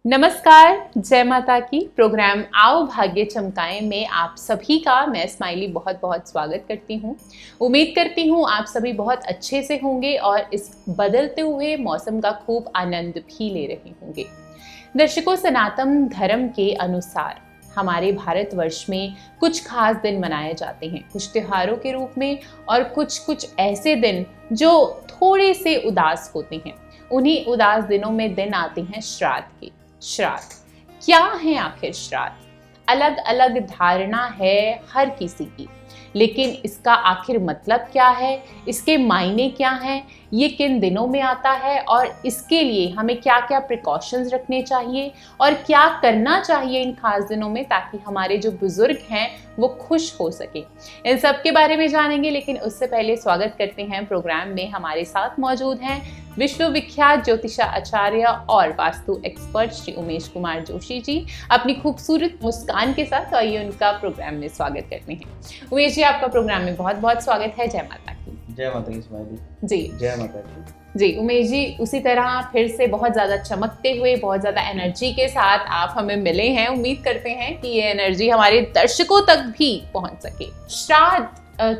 नमस्कार, जय माता की। प्रोग्राम आओ भाग्य चमकाएं में आप सभी का मैं स्माइली बहुत बहुत स्वागत करती हूँ। उम्मीद करती हूँ आप सभी बहुत अच्छे से होंगे और इस बदलते हुए मौसम का खूब आनंद भी ले रहे होंगे। दर्शकों, सनातन धर्म के अनुसार हमारे भारतवर्ष में कुछ खास दिन मनाए जाते हैं, कुछ त्योहारों के रूप में, और कुछ ऐसे दिन जो थोड़े से उदास होते हैं। उन्हीं उदास दिनों में दिन आते हैं श्राद्ध के। श्राद्ध क्या है आखिर? श्राद्ध अलग अलग धारणा है हर किसी की, लेकिन इसका आखिर मतलब क्या है, इसके मायने क्या हैं, ये किन दिनों में आता है और इसके लिए हमें क्या क्या प्रिकॉशंस रखने चाहिए और क्या करना चाहिए इन खास दिनों में, ताकि हमारे जो बुजुर्ग हैं वो खुश हो सके। इन सब के बारे में जानेंगे, लेकिन उससे पहले स्वागत करते हैं प्रोग्राम में। हमारे साथ मौजूद हैं विश्वविख्यात ज्योतिषाचार्य और वास्तु एक्सपर्ट श्री उमेश कुमार जोशी जी। अपनी खूबसूरत मुस्कान के साथ आइए उनका प्रोग्राम में स्वागत करते हैं। उमेश जी, आपका प्रोग्राम में बहुत बहुत स्वागत है। जय माता की। जय माता की स्माइली जी। जय माता की जी। उमेश जी, उसी तरह फिर से बहुत ज़्यादा चमकते हुए, बहुत ज़्यादा एनर्जी के साथ आप हमें मिले हैं। उम्मीद करते हैं कि ये एनर्जी हमारे दर्शकों तक भी पहुंच सके। श्राद्ध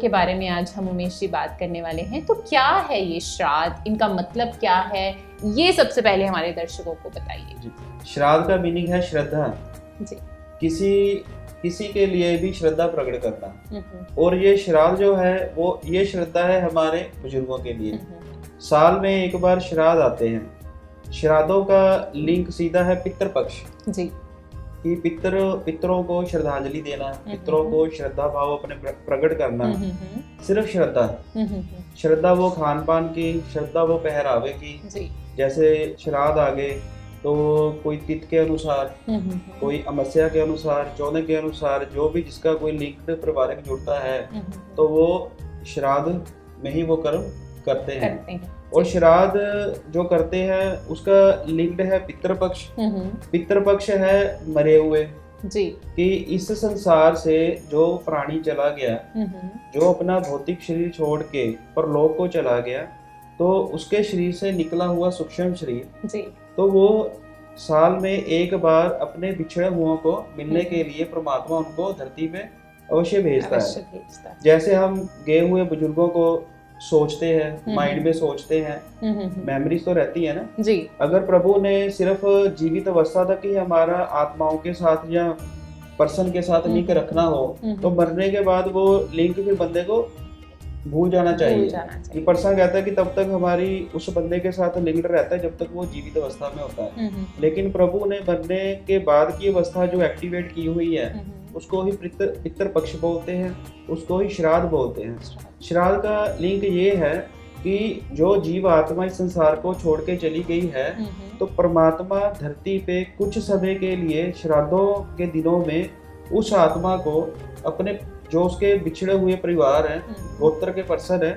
के बारे में आज हम उमेश जी बात करने वाले हैं। तो क्या है ये श्राद्ध, इनका मतलब क्या है, ये सबसे पहले हमारे दर्शकों को बताइए। श्राद्ध का मीनिंग है श्रद्धा जी। किसी के लिए भी श्रद्धा प्रकट करना। और ये श्राद्ध जो है वो ये श्रद्धा है हमारे बुजुर्गों के लिए। साल में एक बार श्राद्ध आते हैं। श्राद्धों का लिंक सीधा है पितृपक्ष जी, कि पितरों को श्रद्धांजलि देना, पितरों को श्रद्धा भाव अपने प्रकट करना। सिर्फ श्रद्धा वो खान पान की, श्रद्धा वो पहरावे की जी। जैसे श्राद्ध आ गए तो कोई तिथि के अनुसार, कोई अमावस्या के अनुसार, चौदह के अनुसार, जो भी जिसका कोई लिंक पारिवारिक जुड़ता है तो वो श्राद्ध में ही वो कर्म करते हैं। और श्राद्ध जो करते हैं उसका लिंक्ड है पितृपक्ष। पितृपक्ष है मरे हुए जी, कि इस संसार से जो प्राणी चला गया, जो अपना भौतिक शरीर छोड़ के परलोक को चला गया, तो उसके शरीर से निकला हुआ सूक्ष्म शरीर जी, तो वो साल में एक बार अपने बिछड़े हुओं को मिलने के लिए परमात्मा उनको धरती पे अवश्य भेजता है। जैसे हम गए हुए बुजुर्गों को सोचते हैं, माइंड में सोचते हैं, मेमोरीज तो रहती है ना जी। अगर प्रभु ने सिर्फ जीवित अवस्था तक ही हमारा आत्माओं के साथ या पर्सन के साथ लिंक रखना हो तो मरने के बाद वो लिंक फिर बंदे को भूल जाना चाहिए। ये पर्सन कहता है कि तब तक हमारी उस बंदे के साथ लिंक्ड रहता है जब तक वो जीवित अवस्था में होता है। लेकिन प्रभु ने मरने के बाद की अवस्था जो एक्टिवेट की हुई है उसको ही पितृपक्ष बोलते हैं, उसको ही श्राद्ध बोलते हैं। श्राद्ध का लिंक ये है कि जो जीव आत्मा इस संसार को छोड़ के चली गई है तो परमात्मा धरती पे कुछ समय के लिए श्राद्धों के दिनों में उस आत्मा को अपने जो उसके बिछड़े हुए परिवार है, गोत्र के पर्सन है,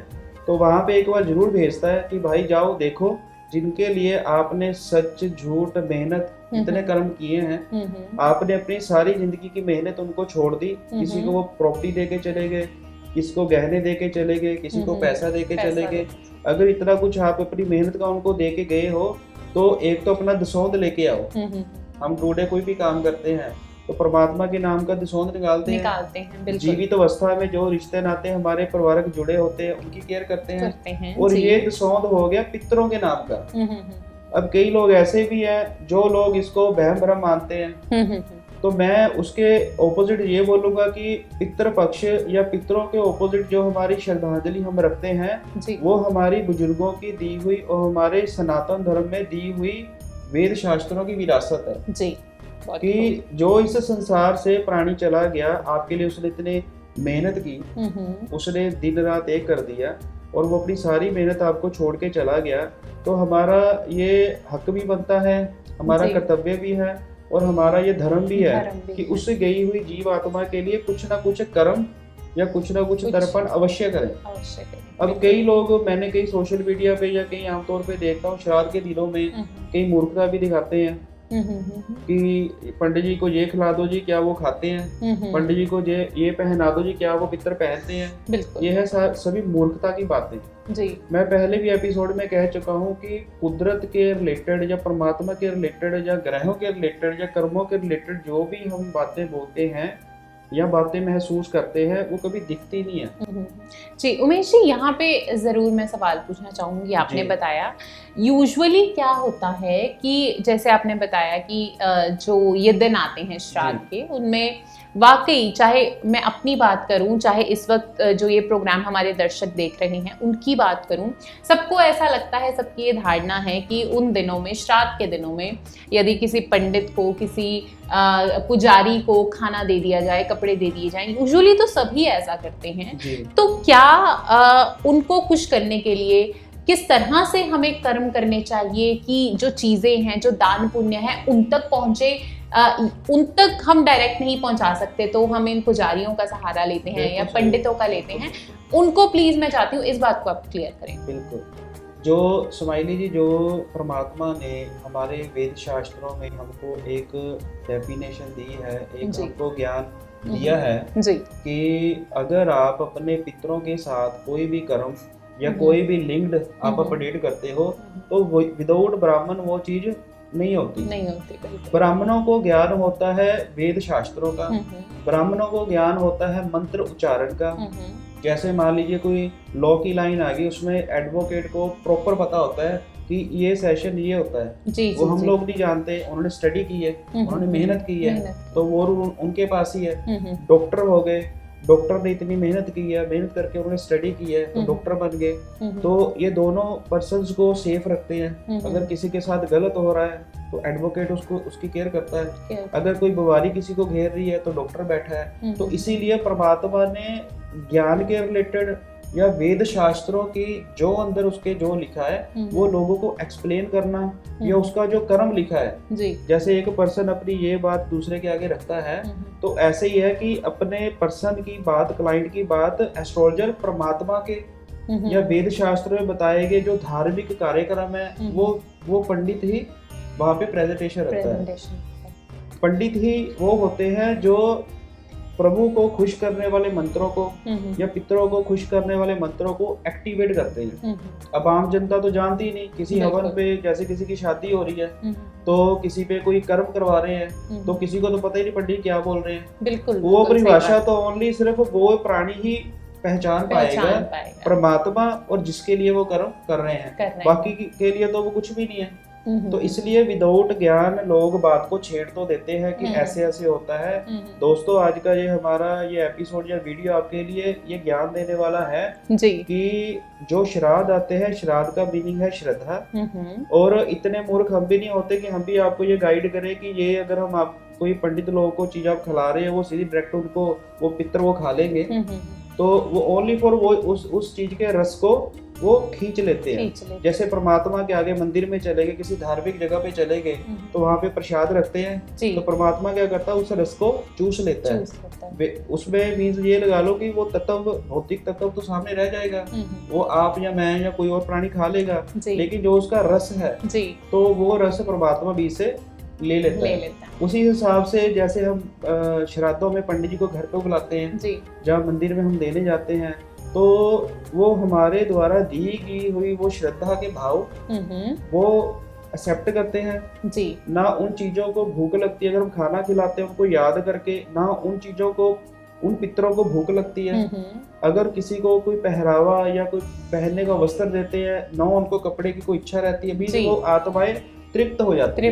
तो वहां पे एक बार जरूर भेजता है कि भाई जाओ देखो जिनके लिए आपने सच झूठ मेहनत इतने कर्म किए हैं, आपने अपनी सारी जिंदगी की मेहनत उनको छोड़ दी। किसी को वो प्रॉपर्टी दे के चले गए, किसी को गहने दे के चले गए, किसी को पैसा दे के चले गए। अगर इतना कुछ आप अपनी मेहनत का उनको दे के गए हो तो एक तो अपना दसौंध लेके आओ। हम टूडे कोई भी काम करते हैं तो परमात्मा के नाम का दसौंध निकालते हैं। जीवित अवस्था में जो रिश्ते नाते हमारे परिवार जुड़े होते हैं उनकी केयर करते हैं। और ये दसौंध हो गया पितरों के नाम का। अब कई लोग ऐसे भी हैं जो लोग इसको वहम भ्रम मानते हैं, तो मैं उसके ओपोजिट ये बोलूंगा कि पितृपक्ष या पितरों के ओपोजिट जो हमारी श्रद्धांजलि हम रखते हैं वो हमारी बुजुर्गों की दी हुई और हमारे सनातन धर्म में दी हुई वेद शास्त्रों की विरासत है जी। कि जो इस संसार से प्राणी चला गया, आपके लिए उसने इतने मेहनत की, उसने दिन रात एक कर दिया और वो अपनी सारी मेहनत आपको छोड़ के चला गया, तो हमारा ये हक भी बनता है, हमारा कर्तव्य भी है और हमारा ये धर्म भी है कि उस गई हुई जीव आत्मा के लिए कुछ ना कुछ कर्म या कुछ ना कुछ तर्पण अवश्य करें। अब कई लोग, मैंने कई सोशल मीडिया पे या कहीं आमतौर पे देखता हूँ, श्राद्ध के दिनों में कई मूर्खता भी दिखाते हैं कि पंडित जी को ये खिला दो जी, क्या वो खाते हैं, पंडित जी को ये पहना दो जी, क्या वो पितर पहनते हैं। ये है सभी मूर्खता की बातें जी। मैं पहले भी एपिसोड में कह चुका हूँ कि कुदरत के रिलेटेड या परमात्मा के रिलेटेड या ग्रहों के रिलेटेड या कर्मों के रिलेटेड जो भी हम बातें बोलते हैं या बातें महसूस करते हैं वो कभी दिखती नहीं है जी। उमेश जी, यहाँ पे ज़रूर मैं सवाल पूछना चाहूँगी। आपने बताया यूजुअली क्या होता है कि जैसे आपने बताया कि जो ये दिन आते हैं श्राद्ध के, उनमें वाकई, चाहे मैं अपनी बात करूं, चाहे इस वक्त जो ये प्रोग्राम हमारे दर्शक देख रहे हैं उनकी बात करूं, सबको ऐसा लगता है, सबकी ये धारणा है कि उन दिनों में, श्राद्ध के दिनों में, यदि किसी पंडित को, किसी पुजारी को खाना दे दिया जाए, कपड़े दे दिए जाएं, यूजुअली तो सभी ऐसा करते हैं। तो क्या उनको खुश करने के लिए किस तरह से हमें कर्म करने चाहिए कि जो चीज़ें हैं, जो दान पुण्य है, उन तक पहुँचे? उन तक हम डायरेक्ट नहीं पहुंचा सकते, तो हम इन पुजारियों का सहारा लेते हैं या पंडितों का लेते हैं। उनको प्लीज मैं चाहती हूँ इस बात को आप क्लियर करें। बिल्कुल। जो स्माइली जी, जो परमात्मा ने हमारे वेद शास्त्रों में हमको एक डेफिनेशन दी है, एक हमको ज्ञान दिया है जी, कि अगर आप अपने पितरों के साथ कोई भी कर्म या कोई भी लिंक्ड आप अपडेट करते हो तो विदाउट ब्राह्मण वो चीज नहीं होती। ब्राह्मणों को ज्ञान होता है वेद शास्त्रों का, ब्राह्मणों को ज्ञान होता है मंत्र उच्चारण का। जैसे मान लीजिए कोई लॉ की लाइन आ गई, उसमें एडवोकेट को प्रॉपर पता होता है कि ये सेशन ये होता है, वो हम लोग नहीं जानते, उन्होंने स्टडी की है, उन्होंने मेहनत की है, तो वो उनके पास ही है। डॉक्टर हो गए, डॉक्टर ने इतनी मेहनत की है, मेहनत करके उन्होंने स्टडी की है तो डॉक्टर बन गए। तो ये दोनों पर्सन्स को सेफ रखते हैं। अगर किसी के साथ गलत हो रहा है तो एडवोकेट उसकी केयर करता है, अगर कोई बीमारी किसी को घेर रही है तो डॉक्टर बैठा है। तो इसीलिए परमात्मा ने ज्ञान के रिलेटेड या वेद शास्त्रों की जो अंदर उसके जो लिखा है वो लोगों को एक्सप्लेन करना, या उसका जो कर्म लिखा है जी। जैसे एक पर्सन अपनी ये बात दूसरे के आगे रखता है, तो ऐसे ही है कि अपने पर्सन की बात, क्लाइंट की बात एस्ट्रोलॉजर परमात्मा के या वेद शास्त्र में बताए गए जो धार्मिक कार्यक्रम है वो पंडित ही वहाँ पे प्रेजेंटेशन रखता है। पंडित ही वो होते हैं जो प्रभु को खुश करने वाले मंत्रों को या पितरों को खुश करने वाले मंत्रों को एक्टिवेट करते हैं। अब आम जनता तो जानती ही नहीं, किसी हवन पे, जैसे किसी की शादी हो रही है तो किसी पे कोई कर्म करवा रहे हैं तो किसी को तो पता ही नहीं पंडित क्या बोल रहे हैं। बिल्कुल, वो अपनी भाषा तो ओनली सिर्फ वो प्राणी ही पहचान पाएगा परमात्मा और जिसके लिए वो कर्म कर रहे हैं, बाकी के लिए तो वो कुछ भी नहीं है। तो इसलिए विदाउट ज्ञान लोग बात को छेड़ तो देते हैं कि ऐसे ऐसे होता है। दोस्तों, आज का ये हमारा ये एपिसोड या वीडियो आपके लिए ये ज्ञान देने वाला है जी, कि जो श्राद्ध आते हैं, श्राद्ध का मीनिंग है श्रद्धा। और इतने मूर्ख हम भी नहीं होते कि हम भी आपको ये गाइड करें कि ये अगर हम आप कोई पंडित लोगों को चीज आप खिला रहे हैं वो सीधी डायरेक्ट उनको वो पितर वो खा लेंगे, तो वो ओनली फॉर वो उस चीज के रस को वो खींच लेते हैं। जैसे परमात्मा के आगे मंदिर में चले गए, किसी धार्मिक जगह पे चले गए तो वहाँ पे प्रसाद रखते हैं, तो परमात्मा क्या करता है, उस रस को चूस लेता है। उसमें मीन्स ये लगा लो कि वो तत्व, भौतिक तत्व तो सामने रह जाएगा, वो आप या मैं या कोई और प्राणी खा लेगा, लेकिन जो उसका रस है तो वो रस परमात्मा भी से ले लेता है। उसी हिसाब से जैसे हम श्राद्धों में पंडित जी को घर पे बुलाते हैं, जहाँ मंदिर में हम देने जाते हैं, तो वो हमारे द्वारा दी गई हुई वो श्रद्धा के भाव वो एक्सेप्ट करते हैं जी। ना उन चीजों को भूख लगती है, अगर हम खाना खिलाते हैं उनको याद करके, ना उन चीजों को, उन पितरों को भूख लगती है। अगर किसी को कोई पहरावा या कोई पहनने का वस्त्र देते हैं, ना उनको कपड़े की कोई इच्छा रहती है, भी वो आत्माएं तृप्त हो जाती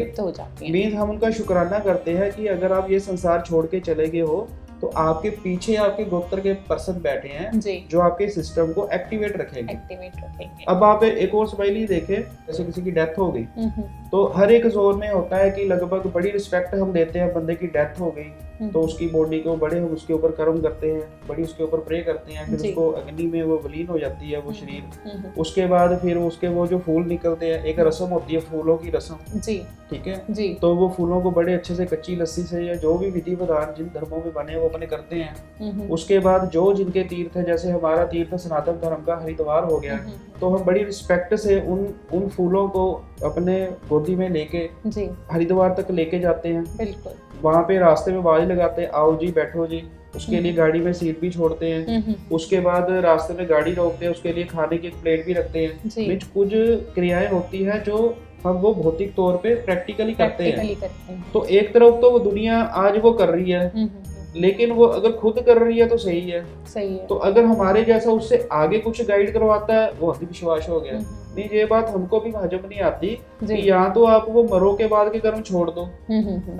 है। मीन्स हम उनका शुक्राना करते हैं कि अगर आप ये संसार छोड़ के चले गए हो तो आपके पीछे आपके गोत्र के पर्सन बैठे हैं जो आपके सिस्टम को एक्टिवेट रखेंगे। अब आप एक और स्माइली देखें, जैसे किसी की डेथ हो गई तो हर एक जोन में होता है कि लगभग बड़ी रिस्पेक्ट हम देते हैं। बंदे की डेथ हो गई तो उसकी बॉडी को बड़े हम उसके ऊपर कर्म करते हैं, बड़ी उसके ऊपर प्रे करते हैं, फिर उसको अग्नि में वो विलीन हो जाती है वो शरीर। उसके बाद फिर उसके वो जो फूल निकलते हैं, एक रस्म होती है फूलों की रस्म जी, ठीक है जी। तो वो फूलों को बड़े अच्छे से कच्ची लस्सी से या जो भी विधि विधान जिन धर्मों में बने वो अपने करते हैं। उसके बाद जो जिनके तीर्थ है, जैसे हमारा तीर्थ सनातन धर्म का हरिद्वार हो गया, तो हम बड़ी रिस्पेक्ट से उन फूलों को अपने गोदी में लेके जी हरिद्वार तक लेके जाते हैं। बिल्कुल। वहाँ पे रास्ते में आवाज लगाते हैं, आओ जी बैठो जी। उसके लिए गाड़ी में सीट भी छोड़ते हैं। उसके बाद रास्ते में गाड़ी रोकते हैं, उसके लिए खाने की एक प्लेट भी रखते हैं। बीच कुछ क्रियाएं होती है जो हम वो भौतिक तौर पे प्रैक्टिकली करते हैं। तो एक तरफ तो वो दुनिया आज वो कर रही है, लेकिन वो अगर खुद कर रही है तो सही है। तो अगर हमारे जैसा उससे आगे कुछ गाइड करवाता है, वो अंधविश्वास हो गया। नहीं, ये बात हमको भी हजम नहीं आती कि यहाँ तो आप वो मरो के बाद के कर्म छोड़ दो,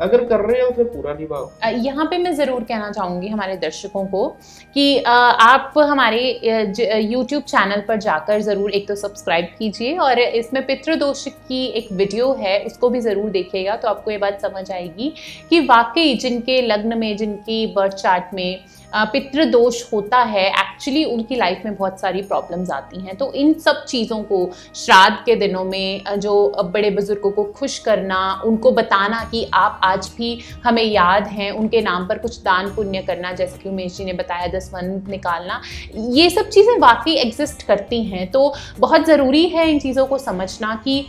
अगर कर रहे हो फिर पूरा निभाओ। यहाँ पे मैं जरूर कहना चाहूंगी हमारे दर्शकों को कि आप हमारे YouTube चैनल पर जाकर जरूर एक तो सब्सक्राइब कीजिए, और इसमें पितृदोष की एक वीडियो है उसको भी जरूर देखिएगा, तो आपको ये बात समझ आएगी कि वाकई जिनके लग्न में, जिनकी बर्थ चार्ट में पितृदोष होता है, एक्चुअली उनकी लाइफ में बहुत सारी प्रॉब्लम्स आती हैं। तो इन सब चीज़ों को श्राद्ध के दिनों में जो बड़े बुजुर्गों को खुश करना, उनको बताना कि आप आज भी हमें याद हैं, उनके नाम पर कुछ दान पुण्य करना, जैसे कि उमेश जी ने बताया 10 वन निकालना, ये सब चीज़ें वाकई एग्जिस्ट करती हैं। तो बहुत ज़रूरी है इन चीज़ों को समझना कि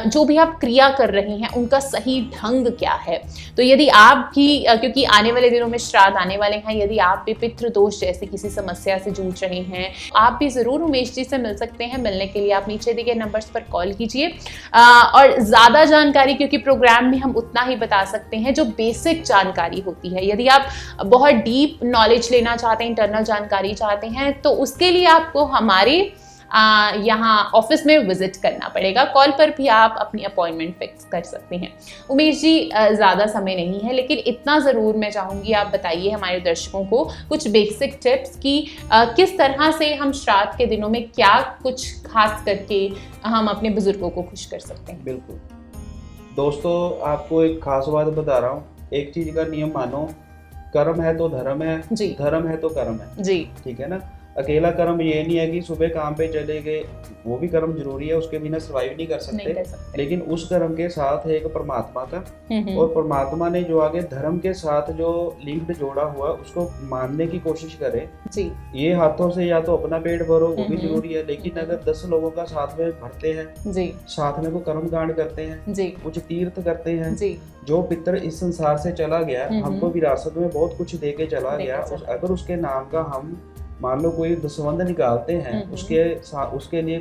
जो भी आप क्रिया कर रहे हैं उनका सही ढंग क्या है। तो यदि आप भी, क्योंकि आने वाले दिनों में श्राद्ध आने वाले हैं, यदि आप भी पितृदोष जैसे किसी समस्या से जूझ रहे हैं, आप भी ज़रूर उमेश जी से मिल सकते हैं। मिलने के लिए आप नीचे दिए गए नंबर्स पर कॉल कीजिए। और ज़्यादा जानकारी, क्योंकि प्रोग्राम में हम उतना ही बता सकते हैं जो बेसिक जानकारी होती है। यदि आप बहुत डीप नॉलेज लेना चाहते हैं, इंटरनल जानकारी चाहते हैं, तो उसके लिए आपको हमारे यहाँ ऑफिस में विजिट करना पड़ेगा। कॉल पर भी आप अपनी अपॉइंटमेंट फिक्स कर सकते हैं। उमेश जी, ज़्यादा समय नहीं है, लेकिन इतना ज़रूर मैं चाहूँगी आप बताइए हमारे दर्शकों को कुछ बेसिक टिप्स कि किस तरह से हम श्राद्ध के दिनों में क्या कुछ खास करके हम अपने बुजुर्गों को खुश कर सकते हैं। बिल्कुल दोस्तों, आपको एक खास बात बता रहा हूँ। एक चीज़ का नियम मानो, कर्म है तो धर्म है, धर्म है तो कर्म है जी। ठीक है ना। अकेला कर्म ये नहीं है कि सुबह काम पे चले गए, वो भी कर्म जरूरी है, उसके बिना सर्वाइव नहीं कर सकते। लेकिन उस कर्म के साथ है एक परमात्मा का, और परमात्मा ने जो आगे धर्म के साथ जो लिंक जोड़ा हुआ उसको मानने की कोशिश करें जी। ये हाथों से या तो अपना पेट भरो, वो भी जरूरी है, लेकिन अगर 10 लोगों का साथ में भरते हैं जी, साथ में वो कर्म कांड करते हैं जी, कुछ तीर्थ करते हैं जी। जो पितर इस संसार से चला गया, हमको विरासत में बहुत कुछ दे के चला गया, अगर उसके नाम का हम मान लो कोई दसवंध निकालते हैं, उसके लिए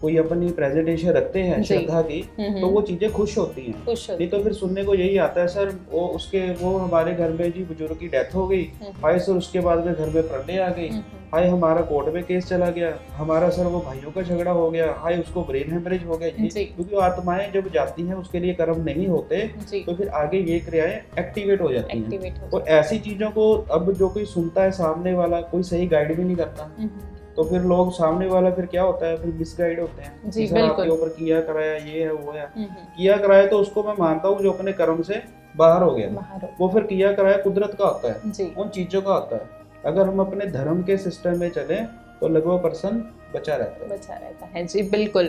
कोई अपनी प्रेजेंटेशन रखते हैं श्रद्धा की, तो वो चीजें खुश होती हैं। नहीं तो फिर सुनने को यही आता है, सर वो हमारे घर में जी बुजुर्ग की डेथ हो गई, हाय सर उसके बाद में घर में प्रलय आ गई, हाय हमारा कोर्ट में केस चला गया, हमारा सर वो भाइयों का झगड़ा हो गया, हाय उसको ब्रेन हेमरेज हो गया जी। क्योंकि आत्माएं जब जाती हैं उसके लिए कर्म नहीं होते, तो फिर आगे ये क्रियाएं एक्टिवेट हो जाती हैं। और ऐसी चीजों को अब जो कोई सुनता है, सामने वाला कोई सही गाइड भी नहीं करता, तो फिर लोग सामने वाला फिर क्या होता है, फिर मिसगाइड होते हैं जी। आपके ऊपर किया कराया, ये है वो है, किया कराया तो उसको मैं मानता हूँ जो अपने कर्म से बाहर हो गया, वो फिर किया कराया कुदरत का होता है, उन चीजों का होता है। अगर हम अपने धर्म के सिस्टम में चलें तो लगभग पर्सन बचा रहता है जी। बिल्कुल।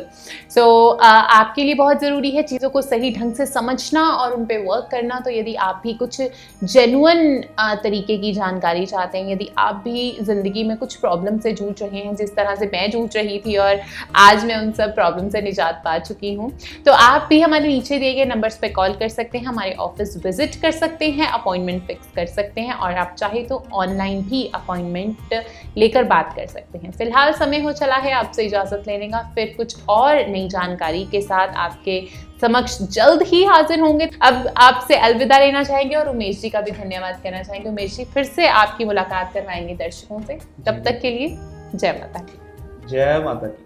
सो आपके लिए बहुत ज़रूरी है चीज़ों को सही ढंग से समझना और उन पे वर्क करना। तो यदि आप भी कुछ जेन्युइन तरीके की जानकारी चाहते हैं, यदि आप भी ज़िंदगी में कुछ प्रॉब्लम से जूझ रहे हैं जिस तरह से मैं जूझ रही थी, और आज मैं उन सब प्रॉब्लम से निजात पा चुकी हूँ, तो आप भी हमारे नीचे दिए गए नंबर्स पे कॉल कर सकते हैं, हमारे ऑफिस विजिट कर सकते हैं, अपॉइंटमेंट फिक्स कर सकते हैं, और आप चाहे तो ऑनलाइन भी अपॉइंटमेंट लेकर बात कर सकते हैं। फिलहाल समय हो चला है आपसे इजाजत लेने का, फिर कुछ और नई जानकारी के साथ आपके समक्ष जल्द ही हाजिर होंगे। अब आपसे अलविदा लेना चाहेंगे और उमेश जी का भी धन्यवाद कहना चाहेंगे। उमेश जी, फिर से आपकी मुलाकात करवाएंगे दर्शकों से, तब तक के लिए जय माता की। जय माता की।